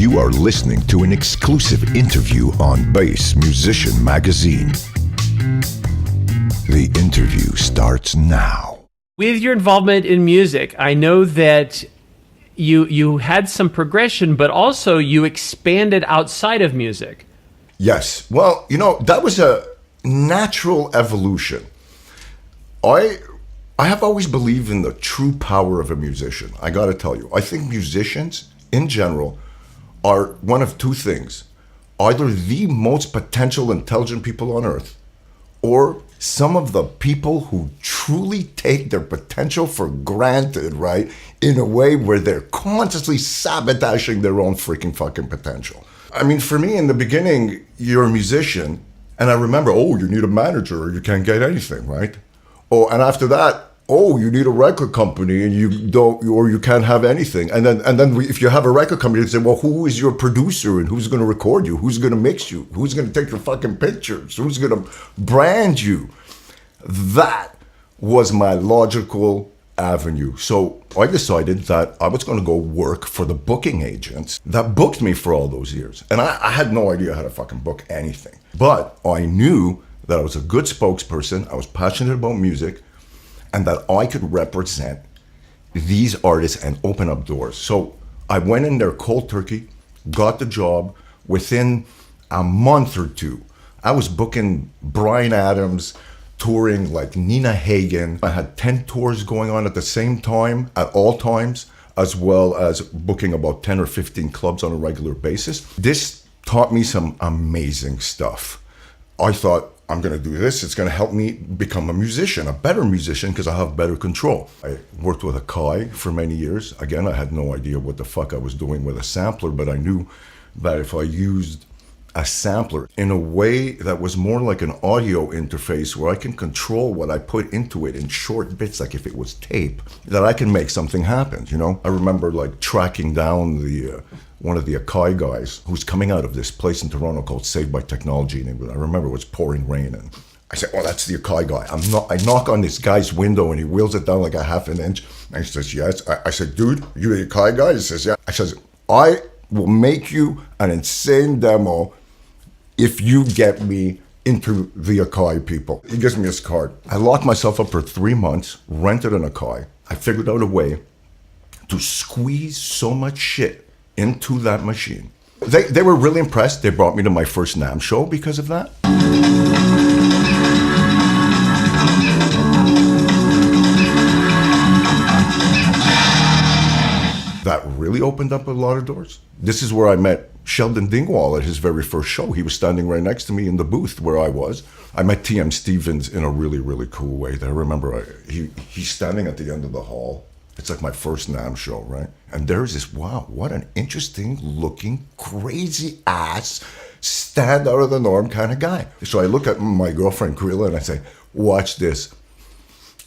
You are listening to an exclusive interview on Bass Musician Magazine. The interview starts now. With your involvement in music, I know that you had some progression, but also you expanded outside of music. Yes. Well, that was a natural evolution. I have always believed in the true power of a musician. I got to tell you, I think musicians in general are one of two things. Either the most potential intelligent people on earth, or some of the people who truly take their potential for granted, right? In a way where they're constantly sabotaging their own freaking fucking potential. I mean, for me, in the beginning, you're a musician, and I remember, you need a manager or you can't get anything, right? And after that, you need a record company and you can't have anything. And then if you have a record company, they say, well, who is your producer and who's going to record you? Who's going to mix you? Who's going to take your fucking pictures? Who's going to brand you? That was my logical avenue. So I decided that I was going to go work for the booking agents that booked me for all those years. And I had no idea how to fucking book anything. But I knew that I was a good spokesperson. I was passionate about music. And that I could represent these artists and open up doors. So I went in there cold turkey, got the job. Within a month or two, I was booking Bryan Adams, touring like Nina Hagen. I had 10 tours going on at the same time, at all times, as well as booking about 10 or 15 clubs on a regular basis. This taught me some amazing stuff. I thought, I'm going to do this. It's going to help me become a musician, a better musician, because I have better control. I worked with Akai for many years. Again, I had no idea what the fuck I was doing with a sampler, but I knew that if I used a sampler in a way that was more like an audio interface where I can control what I put into it in short bits, like if it was tape, that I can make something happen, I remember like tracking down one of the Akai guys who's coming out of this place in Toronto called Saved by Technology. And I remember it was pouring rain. And I said, that's the Akai guy. I knock on this guy's window and he wheels it down like a half an inch. And he says, yes. I said, dude, you the Akai guy? He says, yeah. I says, I will make you an insane demo if you get me into the Akai people. He gives me his card. I locked myself up for 3 months, rented an Akai. I figured out a way to squeeze so much shit into that machine. They were really impressed. They brought me to my first NAMM show because of that. That really opened up a lot of doors. This is where I met Sheldon Dingwall at his very first show. He was standing right next to me in the booth where I was. I met T.M. Stevens in a really, really cool way. I remember he's standing at the end of the hall. It's like my first NAMM show, right? And there's this, wow, what an interesting looking, crazy ass, stand out of the norm kind of guy. So I look at my girlfriend, Krila, and I say, watch this.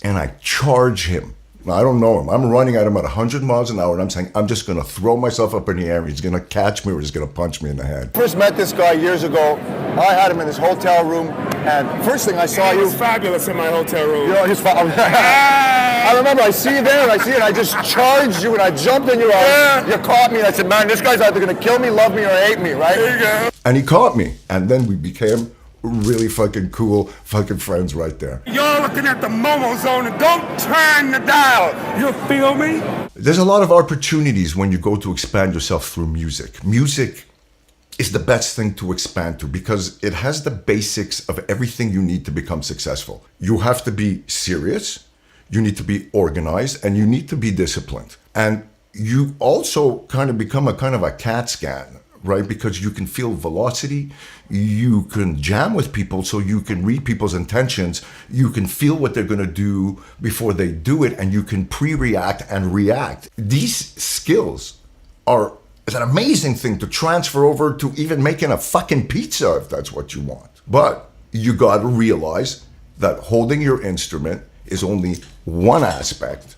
And I charge him. Now, I don't know him. I'm running at him at 100 miles an hour, and I'm saying, I'm just going to throw myself up in the air. He's going to catch me or he's going to punch me in the head. First met this guy years ago. I had him in this hotel room, and first thing I saw he was fabulous in my hotel room. He's fabulous. I remember, I see you there, and I just charged you, and I jumped in your arms. You caught me, and I said, man, this guy's either going to kill me, love me, or hate me, right? There you go. And he caught me, and then we became really fucking cool fucking friends right there. You're looking at the Momo zone, and don't turn the dial. You feel me? There's a lot of opportunities when you go to expand yourself through music. Music is the best thing to expand to because it has the basics of everything you need to become successful. You have to be serious, you need to be organized, and you need to be disciplined. And you also kind of become a kind of a CAT scan, right? Because you can feel velocity, you can jam with people so you can read people's intentions, you can feel what they're going to do before they do it, and you can pre-react and react. These skills is an amazing thing to transfer over to even making a fucking pizza if that's what you want. But you got to realize that holding your instrument is only one aspect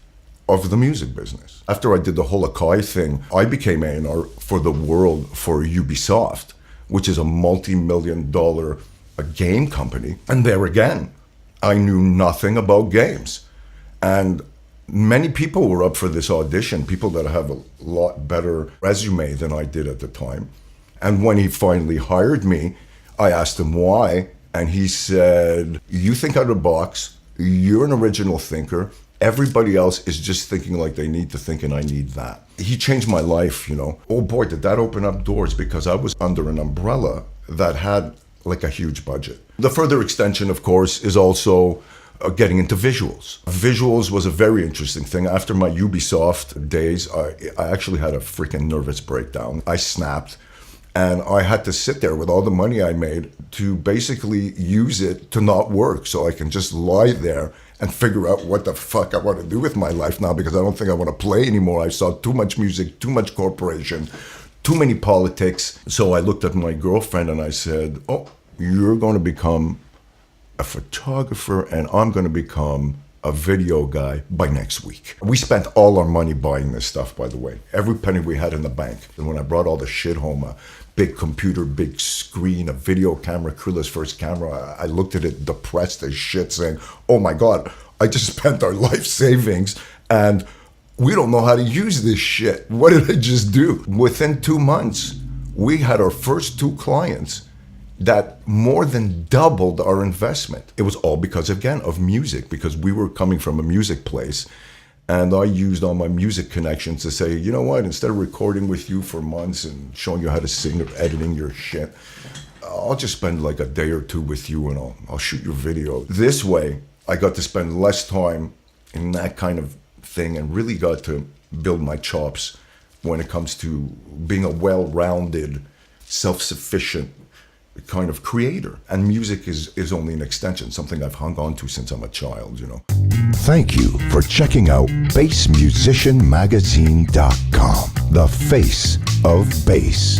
of the music business. After I did the whole Akai thing, I became A&R for the world for Ubisoft, which is a multi-million-dollar game company. And there again, I knew nothing about games. And Many people were up for this audition, people that have a lot better resume than I did at the time. And when he finally hired me, I asked him why. And he said, you think out of the box, you're an original thinker. Everybody else is just thinking like they need to think, and I need that. He changed my life, you know. Oh boy, did that open up doors, because I was under an umbrella that had like a huge budget. The further extension, of course, is also getting into visuals. Visuals was a very interesting thing. After my Ubisoft days, I actually had a freaking nervous breakdown. I snapped, and I had to sit there with all the money I made to basically use it to not work, so I can just lie there and figure out what the fuck I want to do with my life now, because I don't think I want to play anymore. I saw too much music, too much corporation, too many politics. So I looked at my girlfriend and I said, oh, you're going to become a photographer and I'm going to become a video guy by next week. We spent all our money buying this stuff, by the way. Every penny we had in the bank. And when I brought all the shit home, a big computer, big screen, a video camera, Krilla's first camera, I looked at it depressed as shit saying, oh my God, I just spent our life savings and we don't know how to use this shit. What did I just do? Within 2 months, we had our first 2 clients that more than doubled our investment. It was all because, again, of music, because we were coming from a music place. And I used all my music connections to say, you know what, instead of recording with you for months and showing you how to sing or editing your shit, I'll just spend like a day or 2 with you and I'll shoot your video. This way, I got to spend less time in that kind of thing and really got to build my chops when it comes to being a well-rounded, self-sufficient kind of creator. And music is only an extension, something I've hung on to since I'm a child, you know. Thank you for checking out BassMusicianMagazine.com, the face of bass.